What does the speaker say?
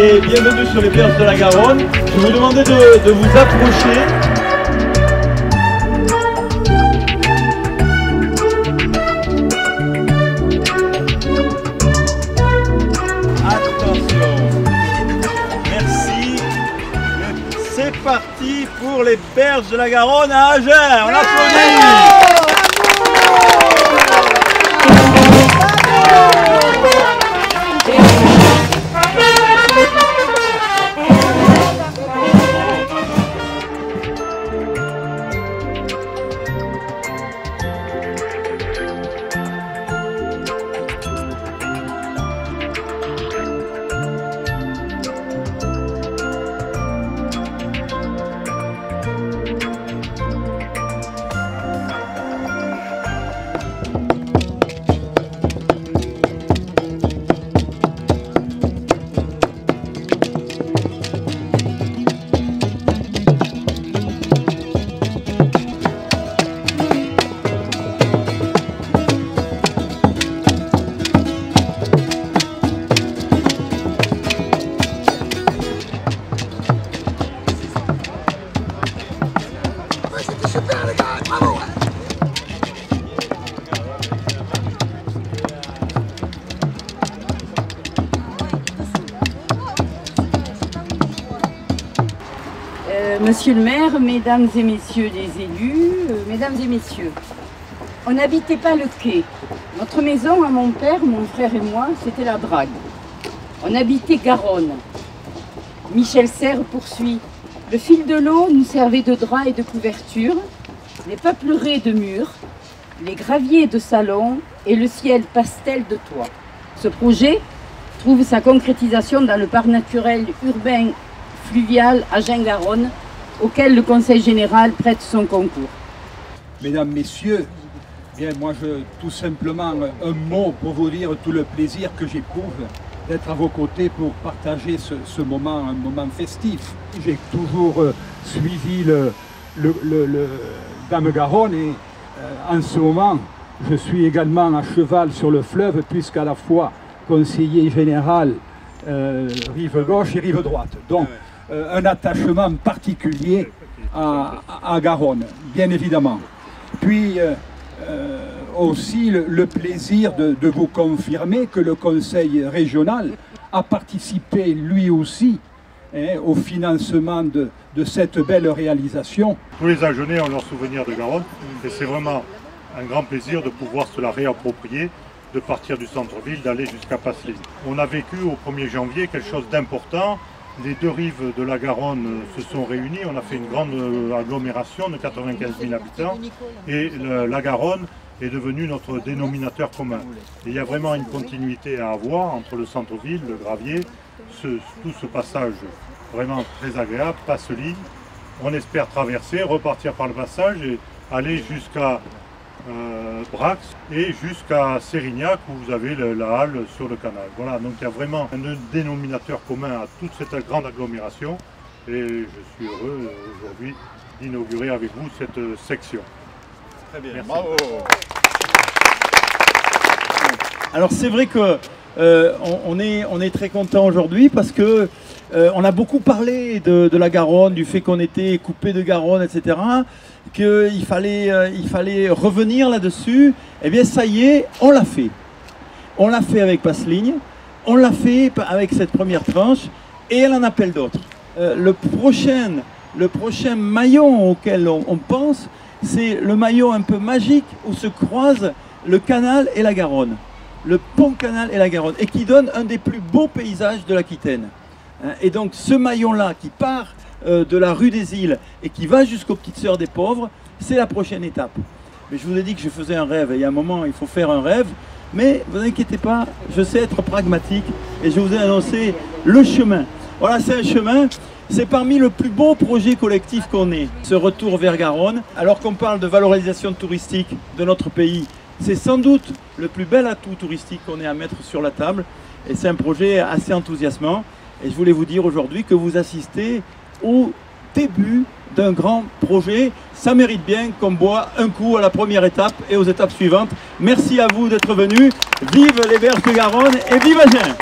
et bienvenue sur les berges de la Garonne. Je vais vous demander de vous approcher. Attention. Merci. C'est parti pour les berges de la Garonne à Agen. On applaudit. Monsieur le maire, mesdames et messieurs les élus, mesdames et messieurs, on n'habitait pas le quai. Notre maison, à mon père, mon frère et moi, c'était la drague. On habitait Garonne. Michel Serres poursuit. Le fil de l'eau nous servait de drap et de couverture, les peupleraies de murs, les graviers de salon et le ciel pastel de toit. Ce projet trouve sa concrétisation dans le parc naturel urbain fluvial Agen-Garonne, auquel le Conseil général prête son concours. Mesdames, Messieurs, bien moi tout simplement un mot pour vous dire tout le plaisir que j'éprouve d'être à vos côtés pour partager ce moment, un moment festif. J'ai toujours suivi le Dame-Garonne et en ce moment je suis également à cheval sur le fleuve puisqu'à la fois conseiller général rive gauche et rive droite. Donc, un attachement particulier à Garonne, bien évidemment. Puis aussi le plaisir de vous confirmer que le Conseil régional a participé lui aussi au financement de cette belle réalisation. Tous les Agenais ont leur souvenir de Garonne et c'est vraiment un grand plaisir de pouvoir se la réapproprier, de partir du centre-ville, d'aller jusqu'à Passeline. On a vécu au 1er janvier quelque chose d'important. Les deux rives de la Garonne se sont réunies, on a fait une grande agglomération de 95 000 habitants et la Garonne est devenue notre dénominateur commun. Et il y a vraiment une continuité à avoir entre le centre-ville, le Gravier, tout ce passage vraiment très agréable, Passeline. On espère traverser, repartir par le passage et aller jusqu'à Brax et jusqu'à Sérignac où vous avez la halle sur le canal. Voilà, donc il y a vraiment un dénominateur commun à toute cette grande agglomération et je suis heureux aujourd'hui d'inaugurer avec vous cette section. Très bien, merci. Bravo. Alors c'est vrai que on est très content aujourd'hui parce que on a beaucoup parlé de la Garonne, du fait qu'on était coupé de Garonne, etc. Qu'il fallait revenir là-dessus. Eh bien ça y est, on l'a fait. On l'a fait avec Passeline, on l'a fait avec cette première tranche et elle en appelle d'autres. Le prochain maillon auquel on pense, c'est le maillon un peu magique où se croisent le canal et la Garonne. Le pont canal et la Garonne, et qui donne un des plus beaux paysages de l'Aquitaine. Et donc ce maillon-là qui part de la rue des Îles et qui va jusqu'aux Petites Sœurs des Pauvres, c'est la prochaine étape. Mais je vous ai dit que je faisais un rêve, et il y a un moment il faut faire un rêve, mais vous inquiétez pas, je sais être pragmatique, et je vous ai annoncé le chemin. Voilà, c'est un chemin, c'est parmi le plus beau projet collectif qu'on ait, ce retour vers Garonne, alors qu'on parle de valorisation touristique de notre pays. C'est sans doute le plus bel atout touristique qu'on ait à mettre sur la table, et c'est un projet assez enthousiasmant. Et je voulais vous dire aujourd'hui que vous assistez au début d'un grand projet. Ça mérite bien qu'on boit un coup à la première étape et aux étapes suivantes. Merci à vous d'être venus. Vive les berges de Garonne et vive Agen!